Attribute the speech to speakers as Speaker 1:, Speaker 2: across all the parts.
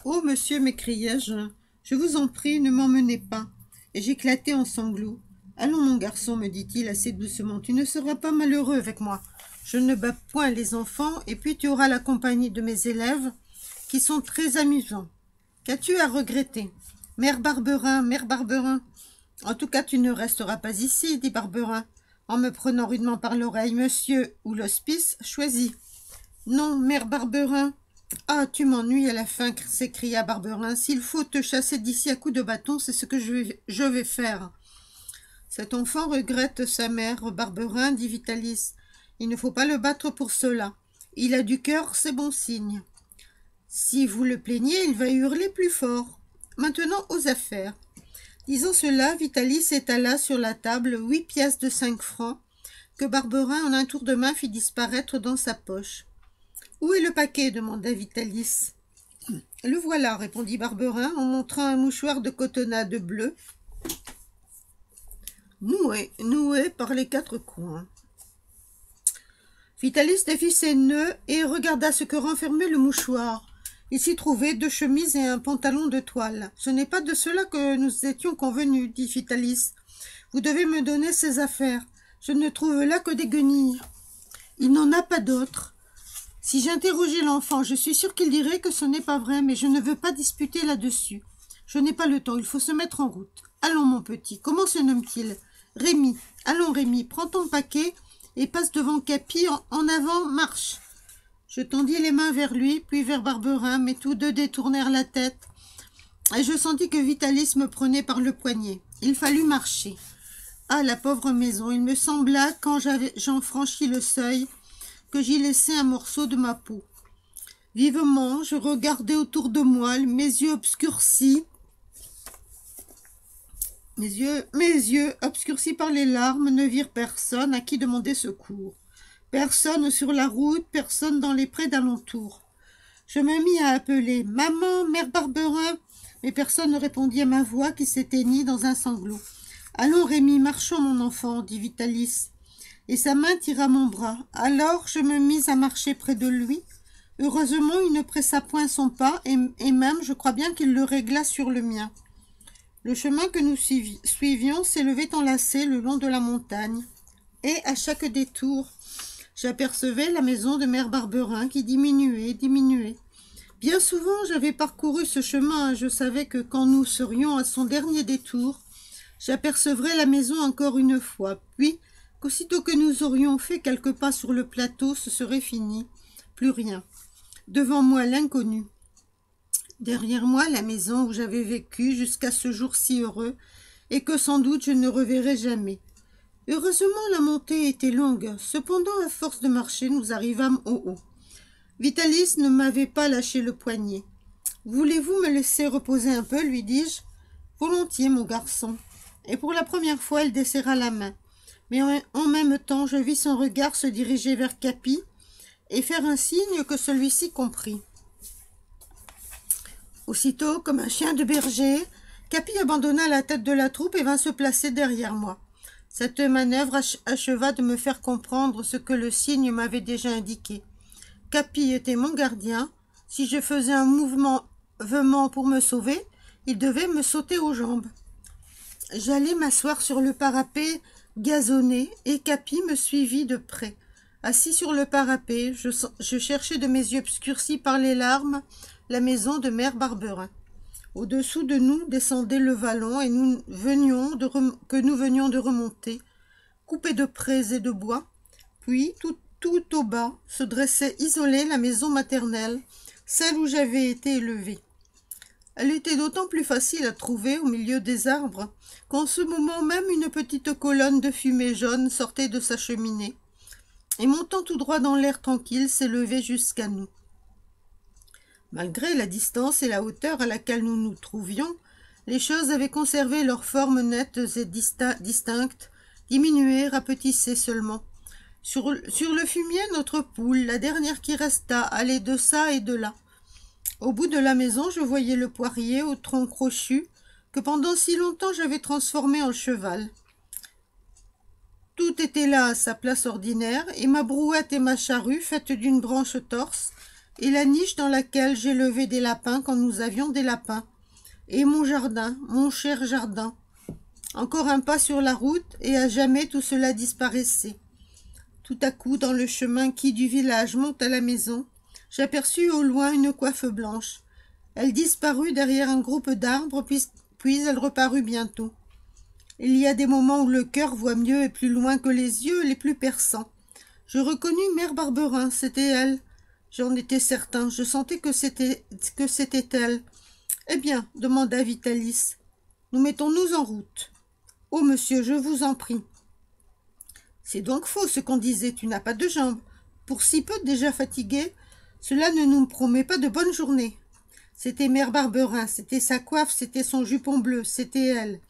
Speaker 1: Oh, monsieur, m'écriai-je, je vous en prie, ne m'emmenez pas. Et j'éclatai en sanglots. Allons, mon garçon, me dit-il assez doucement, tu ne seras pas malheureux avec moi. Je ne bats point les enfants, et puis tu auras la compagnie de mes élèves, qui sont très amusants. Qu'as-tu à regretter? Mère Barberin, Mère Barberin. En tout cas, tu ne resteras pas ici, dit Barberin, en me prenant rudement par l'oreille. Monsieur ou l'hospice, choisis. Non, Mère Barberin. Ah, tu m'ennuies à la fin, s'écria Barberin. S'il faut te chasser d'ici à coups de bâton, c'est ce que je vais faire. Cet enfant regrette sa mère, Barberin, dit Vitalis. Il ne faut pas le battre pour cela. Il a du cœur, c'est bon signe. Si vous le plaignez, il va hurler plus fort. Maintenant, aux affaires. Disant cela, Vitalis étala sur la table 8 pièces de 5 francs que Barberin, en un tour de main, fit disparaître dans sa poche. « Où est le paquet » demanda Vitalis. « Le voilà » répondit Barberin en montrant un mouchoir de cotonnade bleue, noué par les 4 coins. Vitalis défit ses nœuds et regarda ce que renfermait le mouchoir. Il s'y trouvait 2 chemises et un pantalon de toile. « Ce n'est pas de cela que nous étions convenus, » dit Vitalis. « Vous devez me donner ces affaires. Je ne trouve là que des guenilles. Il n'en a pas d'autres. » Si j'interrogeais l'enfant, je suis sûre qu'il dirait que ce n'est pas vrai, mais je ne veux pas disputer là-dessus. Je n'ai pas le temps, il faut se mettre en route. Allons, mon petit, comment se nomme-t-il? Rémi. Allons, Rémi, prends ton paquet et passe devant Capi. En avant, marche. Je tendis les mains vers lui, puis vers Barberin, mais tous deux détournèrent la tête, et je sentis que Vitalis me prenait par le poignet. Il fallut marcher. Ah, la pauvre maison, il me sembla, quand j'en franchis le seuil, que j'y laissais un morceau de ma peau. Vivement, je regardais autour de moi, mes yeux obscurcis par les larmes, ne virent personne à qui demander secours. Personne sur la route, personne dans les prés d'alentour. Je me mis à appeler « Maman, Mère Barberin !» mais personne ne répondit à ma voix qui s'éteignit dans un sanglot. « Allons, Rémi, marchons, mon enfant !» dit Vitalis. Et sa main tira mon bras. Alors je me mis à marcher près de lui. Heureusement, il ne pressa point son pas, et même, je crois bien qu'il le régla sur le mien. Le chemin que nous suivions s'élevait en lacets le long de la montagne, et à chaque détour, j'apercevais la maison de Mère Barberin qui diminuait. Bien souvent, j'avais parcouru ce chemin, et je savais que quand nous serions à son dernier détour, j'apercevrais la maison encore une fois, puis qu'aussitôt que nous aurions fait quelques pas sur le plateau, ce serait fini, plus rien. Devant moi, l'inconnu. Derrière moi, la maison où j'avais vécu jusqu'à ce jour si heureux, et que sans doute je ne reverrai jamais. Heureusement, la montée était longue. Cependant, à force de marcher, nous arrivâmes au haut. Vitalis ne m'avait pas lâché le poignet. « Voulez-vous me laisser reposer un peu ?» lui dis-je. « Volontiers, mon garçon. » Et pour la première fois, elle desserra la main. Mais en même temps, je vis son regard se diriger vers Capi et faire un signe que celui-ci comprit. Aussitôt, comme un chien de berger, Capi abandonna la tête de la troupe et vint se placer derrière moi. Cette manœuvre acheva de me faire comprendre ce que le signe m'avait déjà indiqué. Capi était mon gardien. Si je faisais un mouvement pour me sauver, il devait me sauter aux jambes. J'allai m'asseoir sur le parapet gazonné et Capi me suivit de près. Assis sur le parapet, je cherchais de mes yeux obscurcis par les larmes la maison de Mère Barberin. Au-dessous de nous descendait le vallon et que nous venions de remonter, coupé de prés et de bois. Puis, tout au bas, se dressait isolée la maison maternelle, celle où j'avais été élevée. Elle était d'autant plus facile à trouver au milieu des arbres qu'en ce moment même une petite colonne de fumée jaune sortait de sa cheminée et montant tout droit dans l'air tranquille s'élevait jusqu'à nous. Malgré la distance et la hauteur à laquelle nous nous trouvions, les choses avaient conservé leurs formes nettes et distinctes, diminuées, rapetissées seulement. Sur le fumier, notre poule, la dernière qui resta, allait de ça et de là. Au bout de la maison, je voyais le poirier au tronc crochu que pendant si longtemps j'avais transformé en cheval. Tout était là à sa place ordinaire, et ma brouette et ma charrue, faites d'une branche torse, et la niche dans laquelle j'élevais des lapins quand nous avions des lapins, et mon jardin, mon cher jardin. Encore un pas sur la route, et à jamais tout cela disparaissait. Tout à coup, dans le chemin qui du village monte à la maison, j'aperçus au loin une coiffe blanche. Elle disparut derrière un groupe d'arbres, puis elle reparut bientôt. Il y a des moments où le cœur voit mieux et plus loin que les yeux les plus perçants. Je reconnus Mère Barberin, c'était elle. J'en étais certain, je sentais que c'était elle. Eh bien, demanda Vitalis, nous mettons-nous en route. Oh, monsieur, je vous en prie. C'est donc faux ce qu'on disait, tu n'as pas de jambes. Pour si peu déjà fatigué, cela ne nous promet pas de bonne journée. C'était Mère Barberin, c'était sa coiffe, c'était son jupon bleu, c'était elle.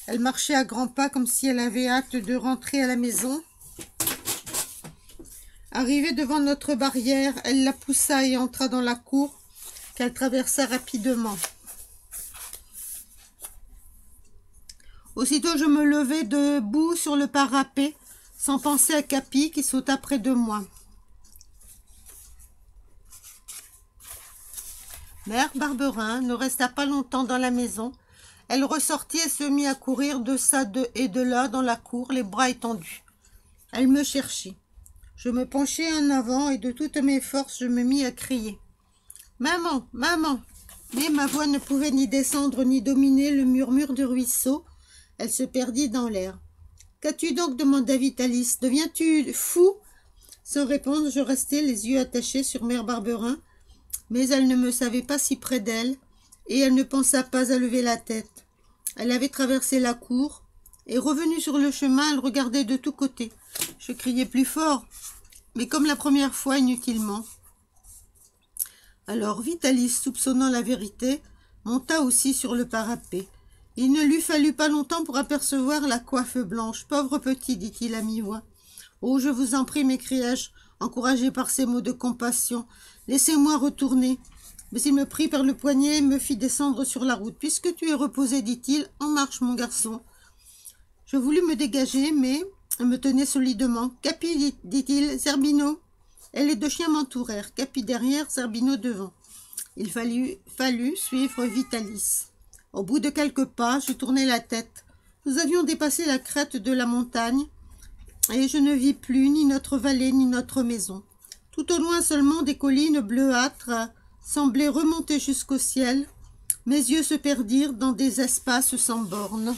Speaker 1: Elle marchait à grands pas comme si elle avait hâte de rentrer à la maison. Arrivée devant notre barrière, elle la poussa et entra dans la cour qu'elle traversa rapidement. Aussitôt je me levai debout sur le parapet, sans penser à Capi qui sauta près de moi. Mère Barberin ne resta pas longtemps dans la maison. Elle ressortit et se mit à courir de ça et de là dans la cour, les bras étendus. Elle me cherchait. Je me penchai en avant et de toutes mes forces je me mis à crier. « Maman, maman !» Mais ma voix ne pouvait ni descendre ni dominer le murmure du ruisseau. Elle se perdit dans l'air. « Qu'as-tu donc » demanda Vitalis. « Deviens-tu fou ?» Sans répondre, je restai les yeux attachés sur Mère Barberin, mais elle ne me savait pas si près d'elle, et elle ne pensa pas à lever la tête. Elle avait traversé la cour, et revenue sur le chemin, elle regardait de tous côtés. Je criai plus fort, mais comme la première fois, inutilement. Alors Vitalis, soupçonnant la vérité, monta aussi sur le parapet. Il ne lui fallut pas longtemps pour apercevoir la coiffe blanche. « Pauvre petit, dit-il à mi-voix. »« Oh, je vous en prie, m'écriai-je, encouragé par ces mots de compassion. Laissez-moi retourner. » Mais il me prit par le poignet et me fit descendre sur la route. « Puisque tu es reposé, dit-il, en marche, mon garçon. » Je voulus me dégager, mais elle me tenait solidement. « Capi, dit-il, Zerbino. » Et les deux chiens m'entourèrent, Capi derrière, Zerbino devant. Il fallut suivre Vitalis. Au bout de quelques pas, je tournai la tête. Nous avions dépassé la crête de la montagne, et je ne vis plus ni notre vallée ni notre maison. Tout au loin seulement des collines bleuâtres semblaient remonter jusqu'au ciel. Mes yeux se perdirent dans des espaces sans bornes.